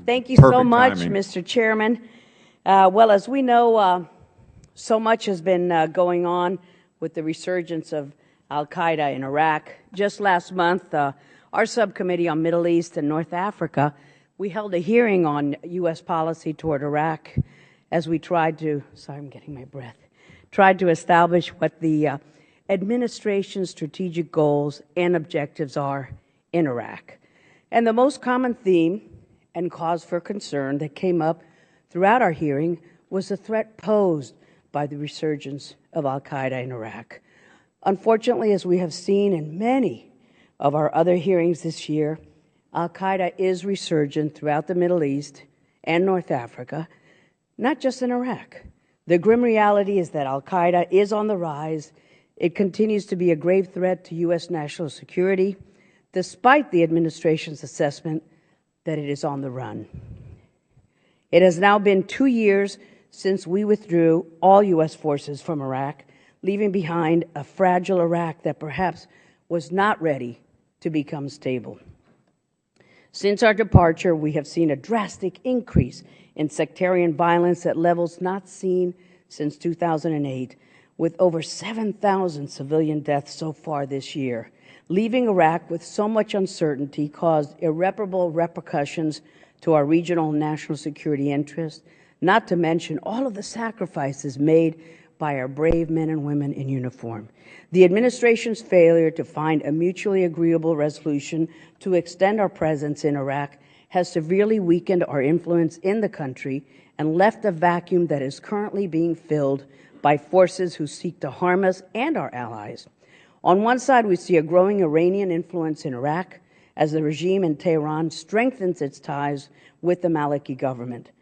Thank you so Perfect much, timing. Mr. Chairman. Well, as we know, so much has been going on with the resurgence of al-Qaeda in Iraq. Just last month, our subcommittee on Middle East and North Africa, we held a hearing on U.S. policy toward Iraq as we tried to, tried to establish what the administration's strategic goals and objectives are in Iraq. And the most common theme and cause for concern that came up throughout our hearing was the threat posed by the resurgence of al-Qaeda in Iraq. Unfortunately, as we have seen in many of our other hearings this year, al-Qaeda is resurgent throughout the Middle East and North Africa, not just in Iraq. The grim reality is that al-Qaeda is on the rise. It continues to be a grave threat to U.S. national security, despite the administration's assessment that it is on the run. It has now been 2 years since we withdrew all U.S. forces from Iraq, leaving behind a fragile Iraq that perhaps was not ready to become stable. Since our departure, we have seen a drastic increase in sectarian violence at levels not seen since 2008, with over 7,000 civilian deaths so far this year. Leaving Iraq with so much uncertainty caused irreparable repercussions to our regional and national security interests, not to mention all of the sacrifices made by our brave men and women in uniform. The administration's failure to find a mutually agreeable resolution to extend our presence in Iraq has severely weakened our influence in the country and left a vacuum that is currently being filled by forces who seek to harm us and our allies. On one side, we see a growing Iranian influence in Iraq as the regime in Tehran strengthens its ties with the Maliki government.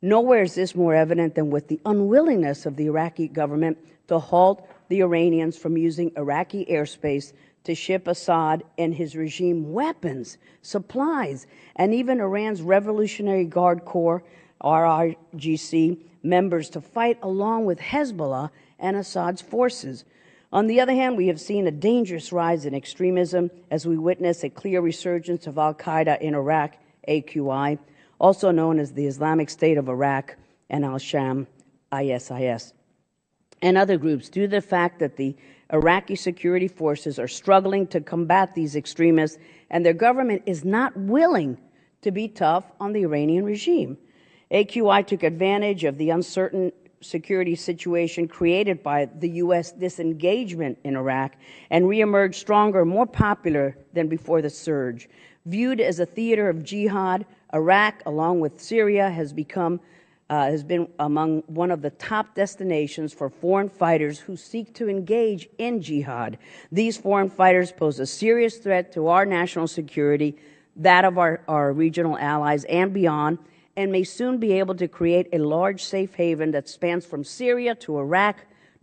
Nowhere is this more evident than with the unwillingness of the Iraqi government to halt the Iranians from using Iraqi airspace to ship Assad and his regime weapons, supplies, and even Iran's Revolutionary Guard Corps, RRGC, members to fight along with Hezbollah and Assad's forces. On the other hand, we have seen a dangerous rise in extremism as we witness a clear resurgence of al-Qaeda in Iraq, AQI, also known as the Islamic State of Iraq, and al-Sham, ISIS, and other groups, due to the fact that the Iraqi security forces are struggling to combat these extremists, and their government is not willing to be tough on the Iranian regime. AQI took advantage of the uncertain security situation created by the U.S. disengagement in Iraq and reemerged stronger, more popular than before the surge. Viewed as a theater of jihad, Iraq, along with Syria, has been among one of the top destinations for foreign fighters who seek to engage in jihad. These foreign fighters pose a serious threat to our national security, that of our regional allies and beyond, and may soon be able to create a large safe haven that spans from Syria to Iraq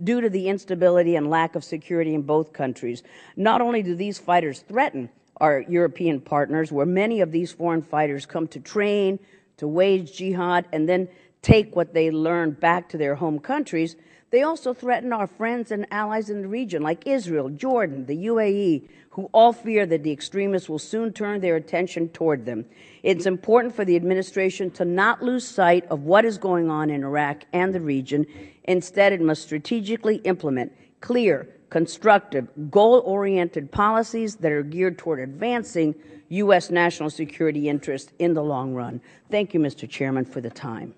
due to the instability and lack of security in both countries. Not only do these fighters threaten our European partners, where many of these foreign fighters come to train, to wage jihad, and then take what they learn back to their home countries, they also threaten our friends and allies in the region, like Israel, Jordan, the UAE, who all fear that the extremists will soon turn their attention toward them. It's important for the administration to not lose sight of what is going on in Iraq and the region. Instead, it must strategically implement clear, constructive, goal-oriented policies that are geared toward advancing U.S. national security interests in the long run. Thank you, Mr. Chairman, for the time.